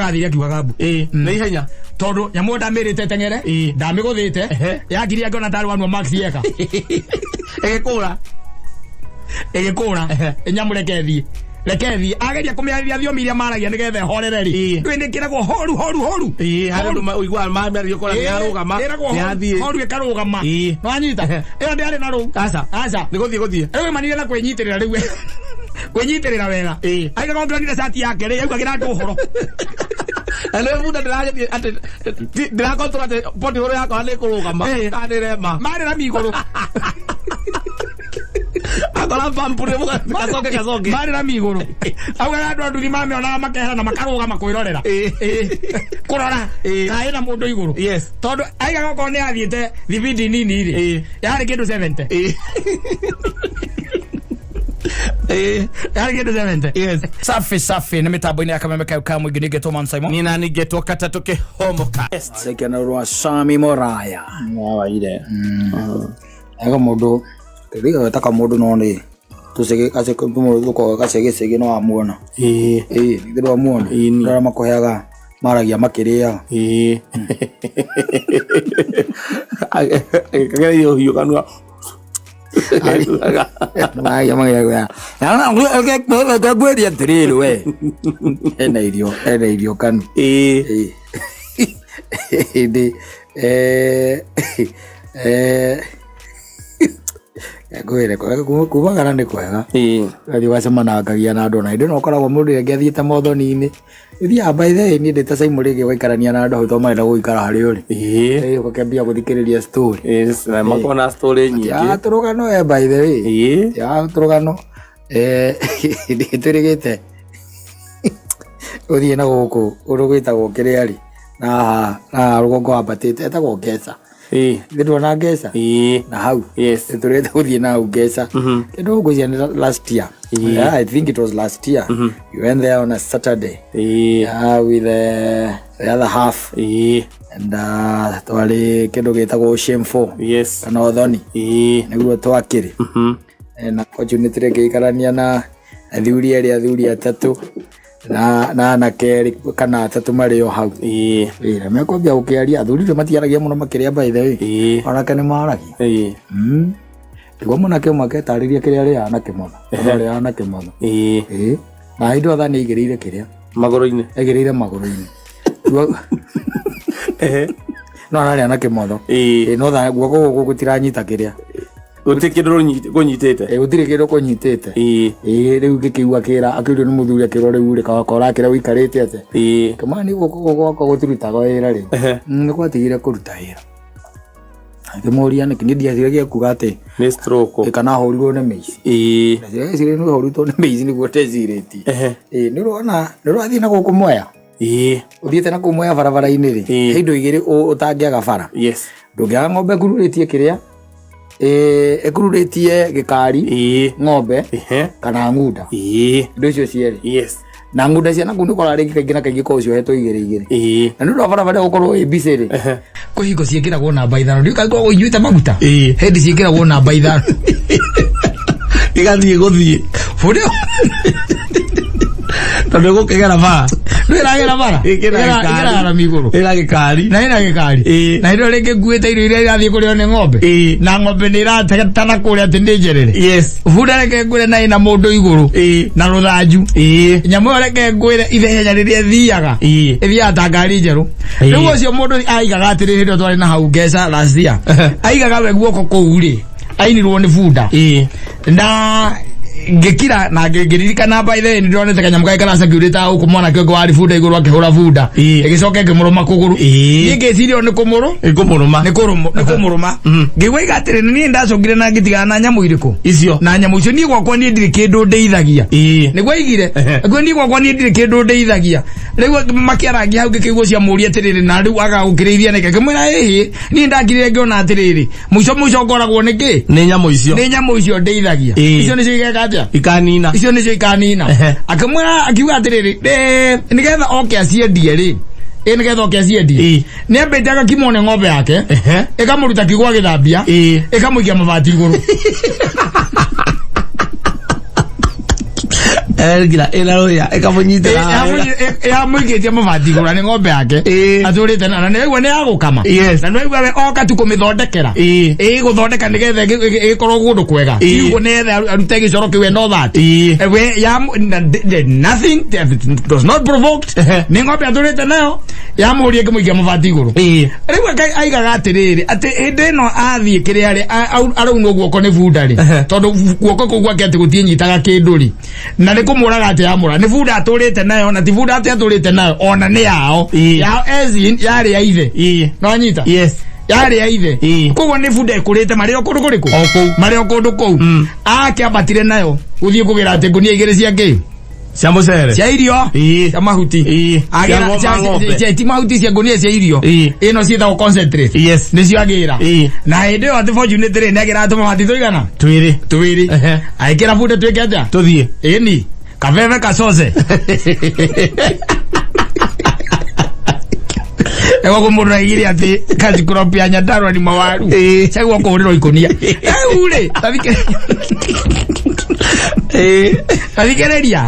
agathire akiugaga mbu na ihenya tondu nyamu ndamirite tengere ndamiguthite yakiria ngona tari wanwa Max yeka egekura nyamu rekethi ageria kumiarithia thiomi iria maragia nigethe horereri ndwindikiragwo horu hari uigwa mamerio kora ni arugama ni athie horu ekarugama no anyita iyo ndiari na ru aca niguthie ewe manire na kwenyitirira riu kwenyitirira wega aiga ngombe ngire sati yake ri auga gira nduhoro ale muda ndiraje ate ndirakontrola ate poti horo yako ale kurugama kanire marira miguru akora pampure muka kasoke marira miguru auga andu andu ni mame ona makehera na makaruga makwirorera kurora kai na mundu iguru tondu aiga goko ni athiete thibindi nini ri yari kindu 70 safi na mitambo-ini ya Kameme ka mwingi ni Geto Man Simon nina ni Geto Katatoke Homoka seke na rwa Sami Moraya wa ile ega mundu riga wetaka mundu no ni tusege ase ko mundu ko kasege no amuona ngido amuona ndara makoyaga maragia makiria kagera yo kanwa Ay, ya ya. Ya gwedia trilo we. Ena idio kan. Gwere ko kubagara ne kwega. Ari wasema na akagia na ndona ndo nokoragwo mundu ngiathiite mothoni-ini. Ithia by the way ni ndeta sai muri gwikarania na ndo to maira guikara hari uri. Ukambia guthikiriria story. Na makona story nyingi. Ya turugano by the way. Ya turugano nditurigite. Uthie na guku urugita gukiriari. Na rugongo abatite etagwo Gesa. Ndio na Gesa. Na how? Yes. Turete uthie na Gesa. Ndio guzia last year. Yeah, I think it was last year. You went there on a Saturday. With the other half. And twali kindu gitagwo shameful. Yes. Kana othoni. Niguo twakiri. Na opportunity ngikarania na athuri atatu na nakeri kana atatu mari o hau. Na mekwambia ukiaria athuri matiaragia muno makiria by the way. Ona kana maragia. Tigwa munake maketariria kiria ri anake mono. Ri anake mono. Na indo athani igirire kiria maguru-ini. Igirire maguru-ini. No ari anake mono. No tha guoko gutiranyita kiria. Utikidoro kunyitete. Utire kido kunyitete. Riu gikiugwa kira akirio ni muthuri akiro riu ri kawakora kira wikarite ate. Kama ni guko gutirutaga wira ri. Ni kwatigire kuruta wira. Ngimuria ni kindia thiragia kuga ati ni stroke kana horirwo ni meici. Thiragia ni horirwo ni meici ni guteciriti. Ni rona athi na guku moya. Uthiete na kumoya barabara-ini ri. Hindo igiri utangiaga bara. Yes. Ndungiaga ng'ombe kururitie kiria ekururitie gikari ng'ombe kana ngunda ndo icio cieri. Yes. Na ngunda cia naku ndikora ringi kaingĩ na kaingĩ ko cio hetwo igĩrĩ na nĩ barabara gukorwo ibise ri kuhingo ciĩkĩragwo namba 5 ndikakorwo inyuĩte maguta hendi ciĩkĩragwo namba 5 igathiĩ gũthiĩ bũrĩo tondu gukigera bara ndĩragera bara igera miguru ira gikari na indo ringi nguĩte irio iria irathiĩ kũrĩo nĩ ng'ombe na ng'ombe nĩ irategana kũrĩa atĩ nĩ njerere. Yes. Bunda reke ngwĩre na ina mũndũ igũrũ na rũthanju nyamũ ĩyo reke ngwĩre ithenya rĩrĩa ĩthiaga ĩthiaga ta ngari njerũ. Rĩu ũcio mũndũ aigaga atĩrĩ hĩndĩ twarĩ na hau Gesa last year aigaga we guoko kũu rĩ ainirwo nĩ bunda na ngekira na ngiririkana by the ni ndonete kanyamu kai kana security uko mwana kyo wari bunda iguru akihura bunda igicoke ngimuruma kuguru ngicirio ni kumuruma ngigwa igatire ni ndacongire na ngitiga na nyamu iriku icio na nyamu icio ni gwakwa ni ndiri kindu ndeithagia nigwa igire gwe ni gwakwa ni ndiri kindu ndeithagia riu makiarangi hau ngikigwo cia muria atiriri na riu aga ukirithia neke kimwira ni ndangire ngiona atiriri muico ngoragwo niki ni nyamu icio ndeithagia icio ni cio ikanina icio nicio ikanina akamwira akiuga atiriri nigetha oke aciendie ri nigetha oke aciendie ni ambite agakimone ng'ombe yake ikamuruta kigwa githambia ikamuikia mabati iguru Gila ela ya ekamunyita ya mwiketie mabati iguru ni ng'ombe yake aturite na ni egwa ni agukama na no egwa oka tu kumithondekera guthondeka nigetha ikorwo gundu kwega igu netha arute gicoro kiwe no that we ya nothing does not provoked ni ng'ombe aturite nayo ya murie kimuikia mabati iguru riu aigaga atiriri ati hinde no athie kiria ri araunwo guoko ni bundari tondu guoko kugwa ati gutie nyitaga kinduri na nikumuraga ati amura ni bunda aturite nayo na ti bunda ati aturite nayo ona ni yao yao ezin yari ya ithe no nyita yari ya ithe kugo ni bunda ikurite mari okundu kuriku mari okundu kou ake abatire nayo uthie kugira ati ngunia igiri ciake cia mucere cia irio cia mahuti agira cia mahuti cia ngunia cia irio ino cietagwo concentrate nicio agira na hinde yo ati fortunately negira atuma mati tuigana twiri aikira bunda twike atia tuthie ni kaveve kasoze ewa kumurra igiri ati kazi kuropia nyandarwa ni mawaru chagwa kuhuriro ikonia ule tabike Adikereria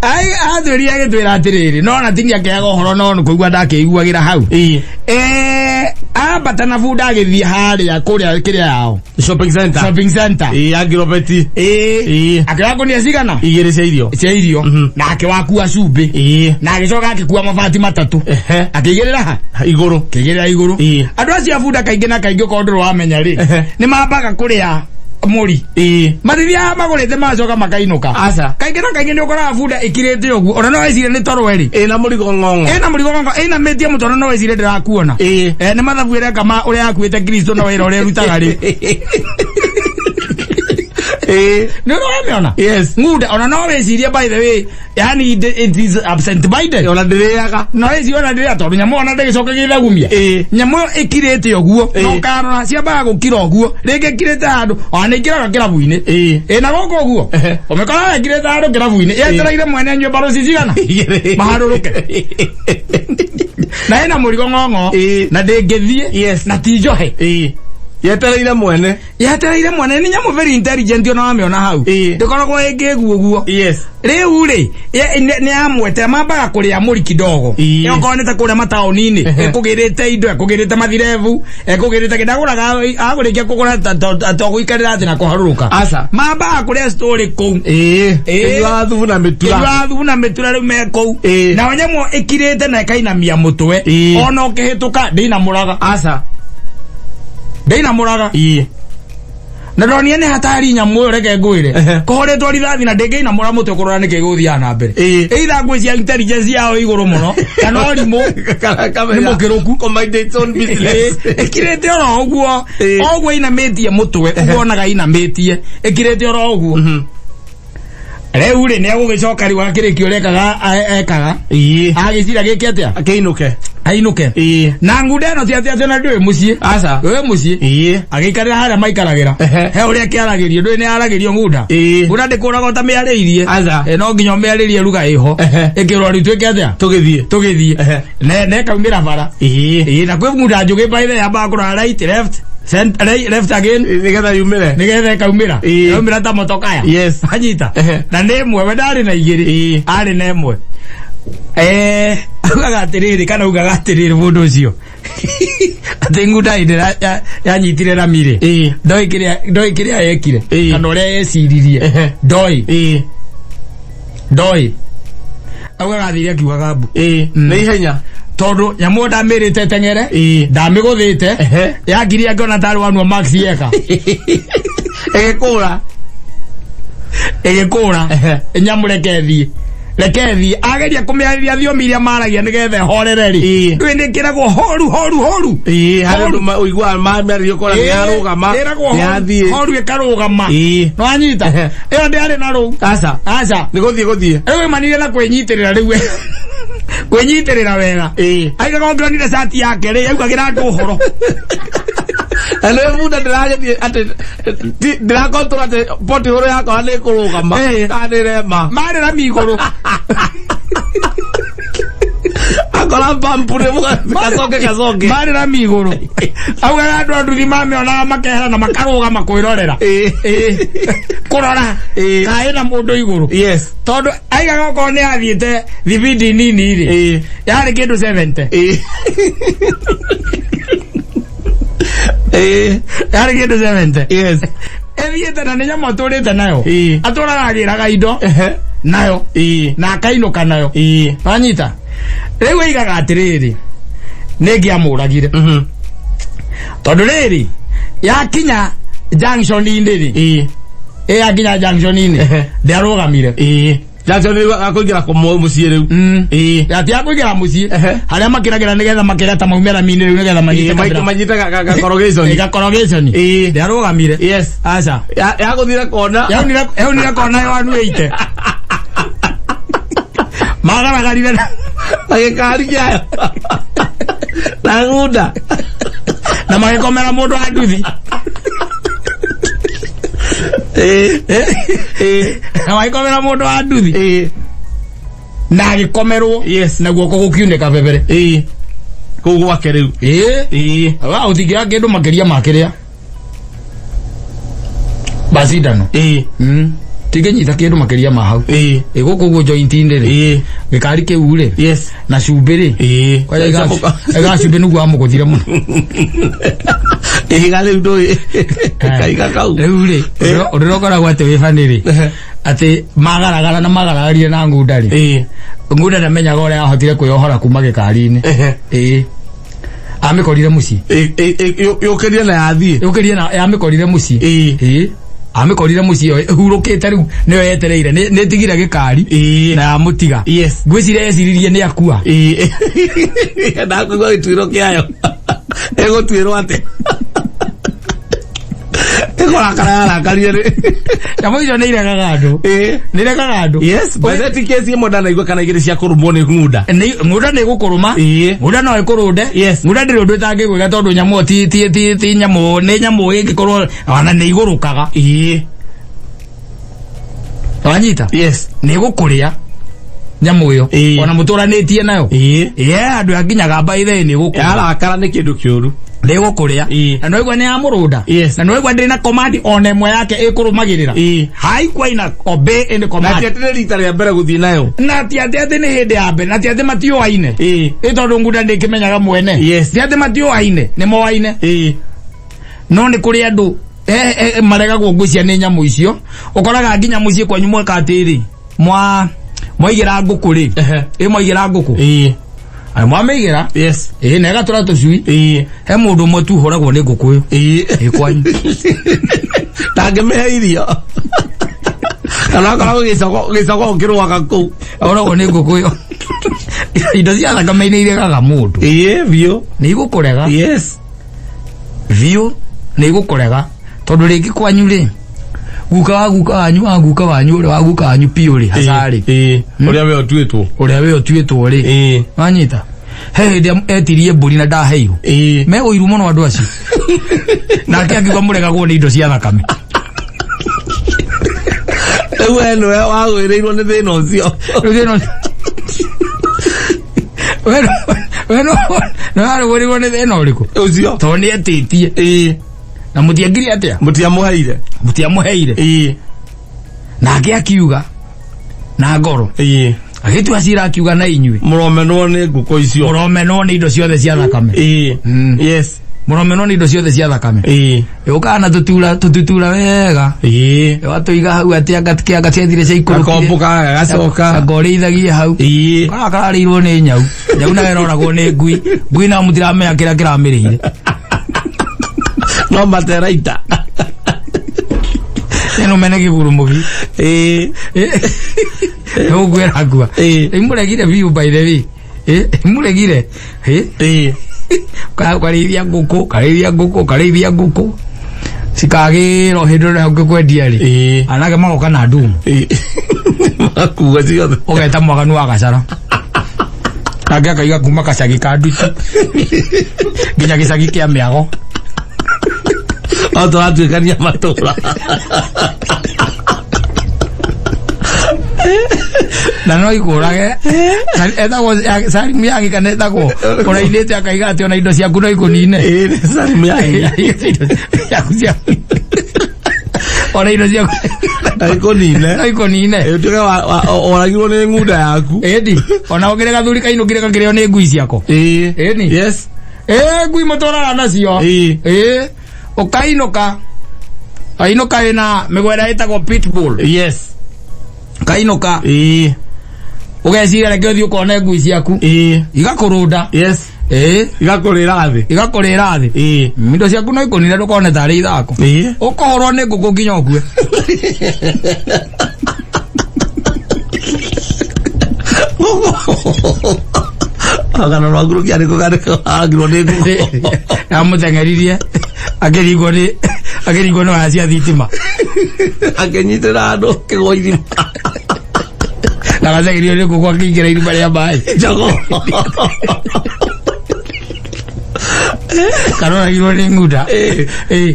ai athuri age twira atiriri no na tingia kiaga horo no kuigua ndakeiguagira hau abatana bunda agithie haria kuria kiria yao shopping center agirobeti akirago ni asigana igiri cia irio na akiwakua cumbi na agicoka akikua mabati matatu akigirira iguru kigirira iguru andu acio bunda kaingi na kaingi ko nduru wamenya ri ni mambaga kuria muri marithia magurite macoka makainuka asa kaingi na kaingi ni ukora bunda ikirite uguo ona no wecire ni torweri na murigo ngongo ina metia mutono no wecire ndirakuona ni mathabu ire kama uri akuite Kristo na wira uri rutaga ri no ameona nguda ona no wecirie by the way yani it is absent minded ona ndiriaga no weci ona ndiria tondu nyamu ona ndigicoka githagumia nyamu ikirite uguo no karora ciambaga gukira uguo ringi kirite handu ona ikiraga kirabu-ini na goko uguo umekora ikirite handu kirabu-ini yetereire mwene nywe baro cicigana maharuruke na ina murigo ngongo na ndingithie na tijohe yetereire mwene ni nyamu very intelligent ona wameona hau ndikoragwo ingiguo guo riu ri ni amwete mambaga kuria muri kidogo yokonete kuria mataoni-ini ekugirite indo ekugirite mathirevu ekugirite kidaguraga agurikia kugura toguikarira ati na kuharuruka asa mambaga kuria story kou irathu na mitura riu me kou na onyamu ikirite na ikainamia mutwe ona ukihituka ndinamuraga asa muraga na ronia ni hatari nyamu reke ngwire kohoretwo rithathi na ndingi na mura mutwe kurora niki guthia na mbere either ngwe cia intelligence yao iguru muno kana orimu ni mukiruku command its own business ikirete oro oguo ina metie mutwe ugonaga ina metie ikirete oro oguo riu ri ni agugicoka riu akirikio rekaga ekaga agicira giki atia ainuke na ngude no tia na ndwe mucie asa we mucie agikarira haria maikaragira he uria kiaragirio ndwe ni aragirio nguda nguda ndikuraga ta miariirie no nginyo miariirie ruga iho ikirwa ritweke atia tugithie ne kaumira bara na kwe nguda njugi baithe yamba kura right left left again nigetha kaumira kaumira ta motokaya anyita na nemwe we ndari na igiri ari nemwe ugaga atiriri kana ugaga atiriri mundu ucio ati nguda indira yanyitire ramire ndoi kiria yekire kana uria yeciririe ndoi ugaga athiri akiugaga mbu na ihenya tondu nyamu ndamirite tengere ndamiguthite yagiria ngona tari wanwa max yeka egekura nyamu rekethie ageria kumiariria thiomi iria maragia nigetha horereri ndwindikiragwo horu handu uigua mamiario kora ni arugama yathie horu ikarugama no anyita iyo ndiari na ru asa ni guthie ewe manire na kwenyitirira riu kwenyitirira wega aigaga ongironire sati yake ri augagira andu horo alo bunda ndiraje ati ndirakontrola ati poti horo yako ni kurugama kanire ma marira miguru Kora pampure kacoke mari na miguru auga andu anduthi mameona makehera na makaruga makwirorera kurora kai na mundu iguru yes tondu aigaga ko ni athiete thibindi nini ri yari kindu 70 yari kindu 70 yes ethiete na ninya maturite nayo aturaga agiraga indo nayo na akainuka nayo wanyita riu aigaga atiriri ningiamuragire tondu riri yakinya junction indiri yakinya junction ini ndiarugamire Jackson akoigira komo mucie riu yatia kuigira mucie haria makiragira nigetha makireta maumera mini riu nigetha manyita corrugation ndiarugamire yes acha yaguthira kona yaunire kona yanu ite magaragarire agikari kyayo na ngunda na magikomera mundu anduthi na magikomera mundu anduthi na agikomerwo yes na guoko gukiuneka bebere kugu wake riu wa utigira kindu makiria makiria basindano tigenyita kindu makiria ma hau guku gu joint indire gikari kiure yes na cumbiri kwa iga cumbi nugu amuguthire muno igale ndo kaiga kau riure urokora gwate wifaniri ati magaragara na magaragarie na ngundari ngunda na menyaga uria ahotire kuyohora kuma gikari-ini amikorire muci yukirie na yathie yukirie na amikorire muci amikorire muci hurukite riu niyo yetereire ni tigire gikari na mutiga yes ngwicire yeciririe ni akua na kugo itwiro kiayo ego twiro ate ekora kara kariye yamo ijo ni iregaga andu ni regaga andu yes but that case ye modana igwa kana igire cia kurumwo ni ngunda ngunda ni gukuruma ngunda no ikurude yes ngunda ndiri undu tangigwiga tondu nyamu ti nyamu ni nyamu ingikorwo ona ni igurukaga wanyita yes ni gukuria nyamu yo ona muturanitie nayo andu akinyaga baithe ni gukuria arakara ni kindu kiuru ndego kuria na no igwa ni amurunda na no igwa ndiri na command one emwe yake ikurumagirira hai kwa ina obey in command na tiatire rita ria mbere guthii nayo na tiatire ni hindi ya mbere na tiatire matio aine itondu ngunda ndikimenyaga mwene tiatire matio aine ni mo aine no ni kuri andu marega gugucia ni nyamu icio ukoraga nginya mucie kwa nyumwe katiri mwigira ngukuri mwigira nguku ai mwameigira yes na gatura tucui he mundu mwe tu horagwo ni ngukuyu kwanyu tangemehe irio kana kana gicoko ngiruaga kuu horagwo ni ngukuyu indo cia thakame-inĩ iregaga mundu biũ nĩ igũkũrega yes biũ nĩ igũkũrega tondu rĩngĩ kwanyu rĩ guka wanyu ũrĩa wa guka wanyu piũ rĩ hacarĩ ũrĩa we ũtuĩtwo rĩ wanyita he hĩndĩ etirie mbũri na ndaheirwo me ũiru mũno andũ acio nake akiuga mũregagwo nĩ indo cia thakame rĩu we nĩwe wagwĩrĩirwo nĩ thĩna ũcio we no warũgũrĩirwo nĩ thĩna ũrĩkũ ũcio tondũ nĩ etĩtie na mũtiangire atĩa mũtiamũheire nake akiuga na ngoro agitua cira akiuga na inyuĩ mũromenwo nĩ ngũkũ icio mũromenwo nĩ indo ciothe cia thakame yes mũromenwo nĩ indo ciothe cia thakame ũkaga na tũtutura wega watũiga hau atĩ anga ciathire cia ikũrũkomboka gacoka ngorĩithagie hau kana kararĩirwo nĩ nyau nawe roragwo nĩ ngui na mũtiramenya kĩrĩa kĩramĩrĩire no materaita eno mene kĩburumugi ũgwĩra ngua mũregire biũ by the way mũregire karĩithia ngũkũ cikagĩrwo hĩndĩ ĩrĩa ũngĩkwendia rĩ anake magoka na ndumu makuga ciothe ũgeta mwaganu wa gacara nake akaiga kuma gacagi ka ndutu nginya gĩcagi kĩa mĩago tũratuĩkania matũra Na no ikurage. Eta was Salim yangi kaneta ko. Ora ilete akaiga ati ona indo cia kuno ikunine. Salim yangi. Yakusia. Ora indo cia ikunine. Tuka ora gibone nguda yaku. Edi. Ona ogere gathuri kaino kireka kireo ne ngui ciako. Eni. Yes. Ngui motora nacio. Okainoka. Ainoka ina megwera etagwo pitbull. Yes. Kainoka. Ugecira reke uthio kone ngui ciaku. Igakurunda. Yes. Igakurira thi. Mindo ciaku no ikunire ndukone tari ithako. Ukohorwo ni nguku nginya ukue. Agana rwaguru kiari kugareko agiro ni nguku. Amutengeririe. Agerigwo no acia thitima. Akenyitira andu kigoithima. Na gacegirio ni nguku akingira irima ria mai. Jogo. Karora giro ni nguda.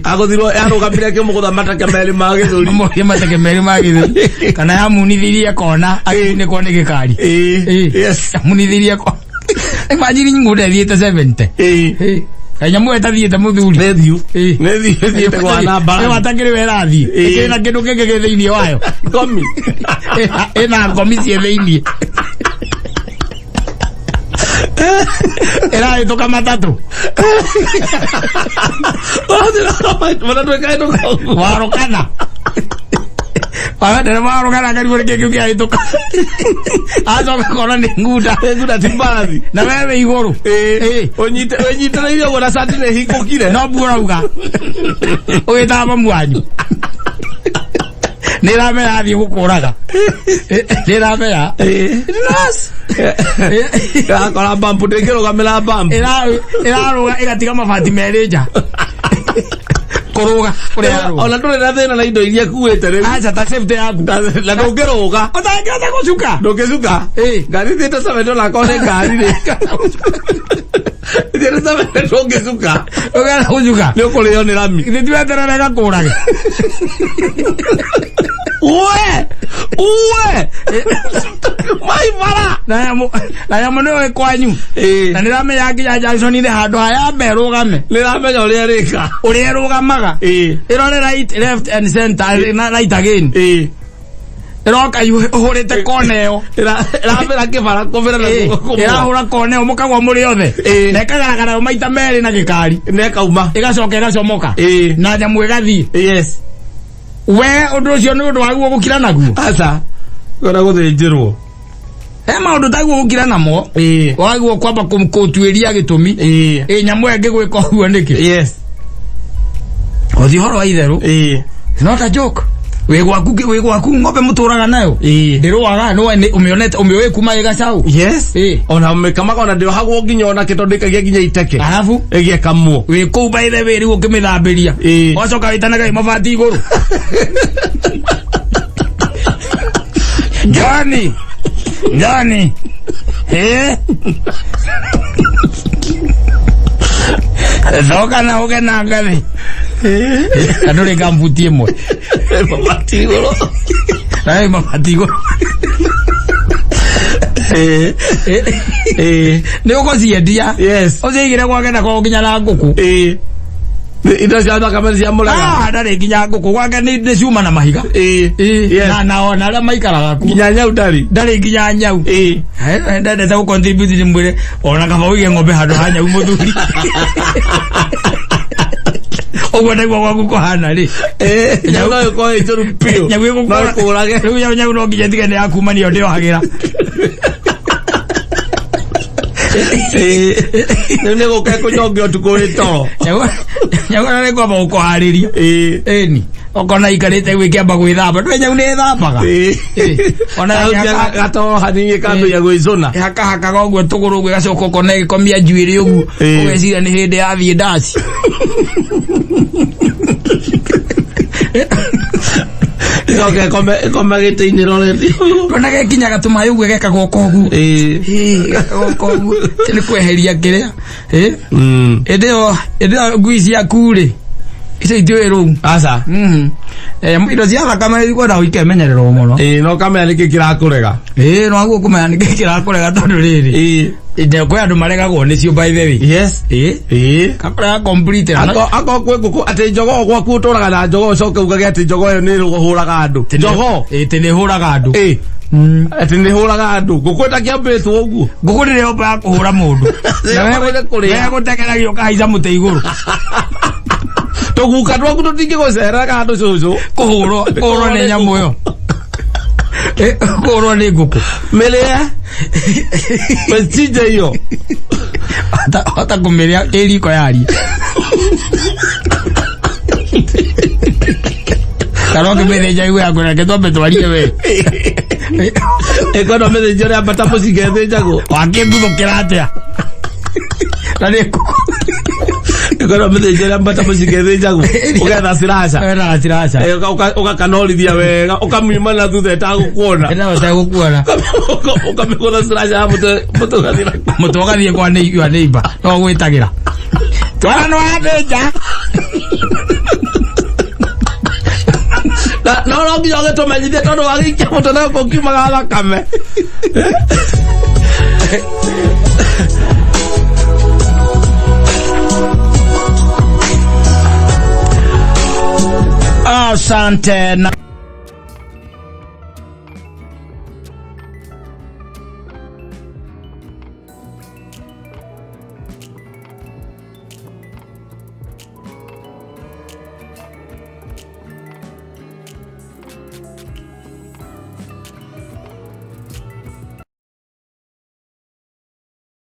Agothirwo arugamire ke mugutha matake meri magithuri. Muge matake meri magithuri. Kana ya munithirie kona akine kwa ni gikari. Yes. Munithirie ko. Imagine nguda thiete 70. Kanyamu etathiete muthuri. Nethiu kwa namba. Watakire werathi. Kina kindu kenge githiini wayo. Ngomi. Ena ngomi cie thiini. Era itoka matatu. Warokana. Para warokana kari wore keke kia itoka. Azo kona ni nguda timbazi. Na wewe iguru. Onyite na iyo gora satine hikokire. No bura uga. Oyetaba mwanyu. Nirame yathi gukuraga. Nirame ya. Nas. Akora bampu ndengero gamera bampu. Iraruga igatiga mabati merija. Kuruga kuria. Ona ndurera thina na indo iria kuwete riu. Acha ta safety yaku. La ndungiruga. Otangirata gucuka. Ndungicuka. Ngari thite sabeto na kone ngari ri. Thite sabeto ndungicuka. Ogara gucuka. Ni ukurio ni rami. Nditweterera gakurage. Uwe mai mara na ya mone kwanyu na nirame yaki ya Jackson ile hado haya berugame nirame uri rika uri rugamaga irore right left and center na right again iroka uhurite koneo irabera kibara kobera na irahura koneo mukagwa muri othe nekagaragara maita meri na gikari nekauma igacoka igacomoka na nyamu igathii. Yes. We undu ucio ni undu waguo gukira naguo. Aca gora guthinjirwo maundu taguo gukira namo waguo kwamba kumkutuiria gitumi nyamu enge gwika uguo niki. Yes. Othi horo wa itheru it's not a joke. We gwaku ng'ombe muturaga nayo ndiruaga no umionete umioe kuma igacau. Yes. Ona umekamaga ona ndio hagwo nginya ona kitondekagia nginya iteke alafu egie kamwo we ku by the way ukimithambiria wacoka witanaga mabati iguru. Johnny Zoka na uge na ngathi. Kanure gambuti imwe. Mabati iguru. Ai mabati iguru. Ni ukoziendia. Yes. Uzigire gwake na ko nginya na nguku. Indo cia thakame cia muraga. Ndari nginya nguku gwake ni ciuma na mahiga. Na ona ala maikaraga ku. Nginya nyau ndari nginya nyau. Ndende ta contribute ni mwire ona kaba uige ng'ombe handu ha nyau muthuri. Ogwo niguo gwaku kuhana ri. Nyau no ko itoru pio. Nyau iko kurage. Riu nyau no nginya ndigane yakuma ni ndio hagira. Nego ke kunyongio tukuri toro. Nyau ni kwamba ukohariria. Ni okona ikarite gwikiamba gwithamba ndwe nyau ni thambaga. Ona gato haningi kandu ya gwizona. Haka gogwo tuguru gwe gacoka okona gikomia njuiri ugu. Ugecira ni hindi ya thie ndaci. Okay, come gite-ini roreti. Kona gekinya gatuma yugu gekagwo kogu. Kogu. Tene kweheria kiria. Edeo ngui cia kure. ise itwero asa indo cia thakame ikwenda guikemenyererwo muno no kamera niki kirakurega no aguo kumenya niki kirakurega tondu riri inde kwa andu maregagwo nicio by the way yes kapra complete ako kwe nguku ati njogo gwaku uturaga na njogo coke ugage ati njogo yo ni ruhuraga andu njogo tene huraga andu ati ni huraga andu ngukwenda kiambitwo uguo nguku ni reo ba kuhura mundu na gutekeragio kaiza mute iguru tuguka twaku tutingi guceraga andu cucu kuhurwo ni nyamu yo kuhurwo ni nguku melia mesije hiyo hata kumelia eriko yari karo kimereja iwe akora ke tobe twarie we ekono mereja ya batapo sigende jago wakendu kiratea nani ekono mereja ya batapo sigende jago ugatha sirasha uka kanolithia wega ukamima na thutha etagukuona ukamikona sirasha mutu gathie kwa neighbor no gwitagira twara no adeja no nginya getumenyithie tondu wagikia mutu na kukiumaga thakame asante na